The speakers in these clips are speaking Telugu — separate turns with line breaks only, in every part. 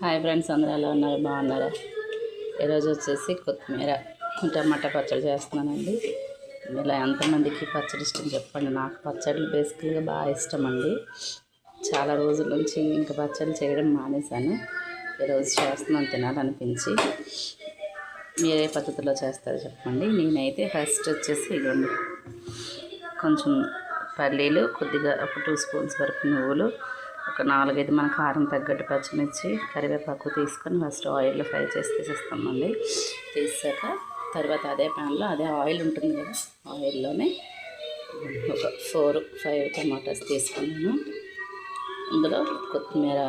హాయ్ ఫ్రెండ్స్, అందరూ ఎలా ఉన్నారు? బాగున్నారా? ఈరోజు వచ్చేసి కొత్తిమీర టమాటా పచ్చడి చేస్తున్నానండి. ఇలా ఎంతమందికి పచ్చడి ఇష్టం చెప్పండి. నాకు పచ్చళ్ళు బేసికల్గా బాగా ఇష్టం అండి. చాలా రోజుల నుంచి ఇంకా పచ్చడి చేయడం మానేశాను. ఈరోజు చేస్తున్నాను తినాలనిపించి. మీరే పద్ధతిలో చేస్తారో చెప్పండి. నేనైతే ఫస్ట్ వచ్చేసి ఇవ్వండి కొంచెం పల్లీలు, కొద్దిగా ఒక 2 స్పూన్స్ వరకు నువ్వులు, ఒక 4-5 మన కారం తగ్గట్టు పచ్చిమిర్చి, కరివేపాకు తీసుకొని ఫస్ట్ ఆయిల్లో ఫ్రై చేసి తీసేస్తామండి. తీసాక తర్వాత అదే ప్యాన్లో అదే ఆయిల్ ఉంటుంది కదా, ఆయిల్లోనే ఒక 4-5 టమాటాస్ తీసుకున్నాను. అందులో కొత్తిమీర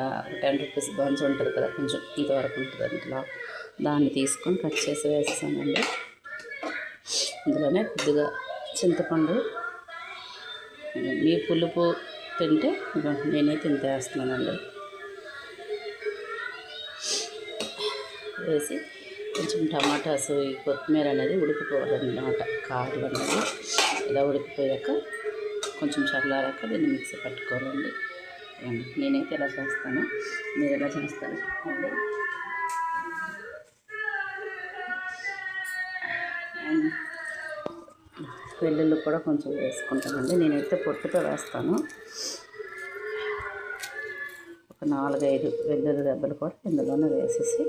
10 రూపీస్ బంచ్ ఉంటుంది కదా, కొంచెం ఇంతవరకు ఉంటుంది అందులో, దాన్ని తీసుకొని కట్ చేసి వేసేసానండి. అందులోనే కొద్దిగా చింతపండు, మీ పులుపు తింటే నేనైతే ఇంత వేస్తున్నానండి. వేసి కొంచెం టమాటాస్, ఈ కొత్తిమీర అనేది ఉడికిపోవాలన్నమాట. కారం అనేది ఇలా ఉడికిపోయాక కొంచెం చల్లారాక దీన్ని మిక్సీ పట్టుకోవాలండి. నేనైతే ఇలా చేస్తాను, మీరు ఎలా చేస్తారో చెప్పండి. వెల్లుల్లి కూడా కొంచెం వేసుకుంటానండి. నేనైతే పొట్టుతో వేస్తాను. ఒక 4-5 వెల్లుల్లి దెబ్బలు కూడా ఇందులోనే వేసేసి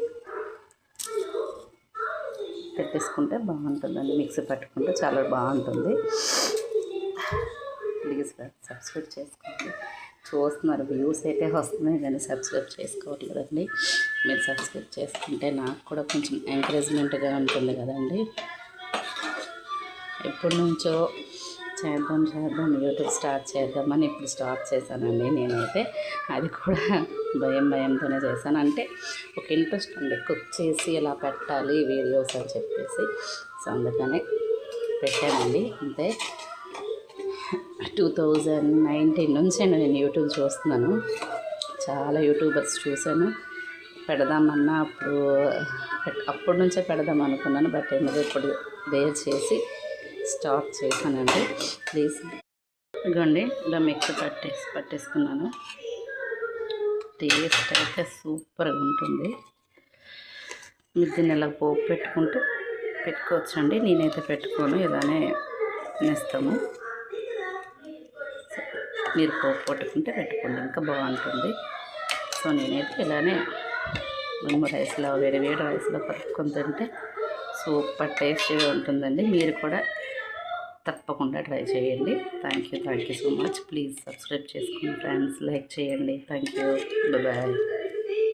పెట్టేసుకుంటే బాగుంటుందండి. మిక్సీ పట్టుకుంటే చాలా బాగుంటుంది. ప్లీజ్ సబ్స్క్రైబ్ చేసుకోండి. చూస్తున్నారు, వ్యూస్ అయితే వస్తున్నాయి కానీ సబ్స్క్రైబ్ చేసుకోవట్లేదండి. మీరు సబ్స్క్రైబ్ చేసుకుంటే నాకు కూడా కొంచెం ఎంకరేజ్మెంట్గా ఉంటుంది కదండి. ఎప్పటి నుంచో చేద్దాం యూట్యూబ్ స్టార్ట్ చేద్దామని ఇప్పుడు స్టార్ట్ చేశానండి. నేనైతే అది కూడా భయంతోనే చేశాను. అంటే ఒక ఇంట్రెస్ట్ అండి, కుక్ చేసి ఇలా పెట్టాలి వీడియోస్ అని చెప్పేసి. సో అందుకనే పెట్టానండి. అంతే 2019 నుంచి నేను యూట్యూబ్ చూస్తున్నాను. చాలా యూట్యూబర్స్ చూశాను. పెడదామన్నా అప్పటి నుంచే పెడదాం అనుకున్నాను. బట్ ఎందుకు ఇప్పుడు వేర్ చేసి స్టార్ట్ చేశానండి. ప్లీజ్ ఇదిగోండి, ఇలా మిక్సీ పట్టేసుకున్నాను. టేస్ట్ అయితే సూపర్గా ఉంటుంది. మీరు దీన్ని ఇలా పోపు పెట్టుకోవచ్చండి. నేనైతే పెట్టుకోను, ఇలానే తినేస్తాము. మీరు పోపు పట్టుకుంటే పెట్టుకోండి, ఇంకా బాగుంటుంది. సో నేనైతే ఇలానే మేము రైస్లో, వేడి రైస్లో కలుపుకొని తింటే సూపర్ టేస్టీగా ఉంటుందండి. మీరు కూడా తప్పకుండా ట్రై చేయండి. Thank you so much. Please subscribe చేసుకోండి ఫ్రెండ్స్, లైక్ చేయండి. Thank you, bye.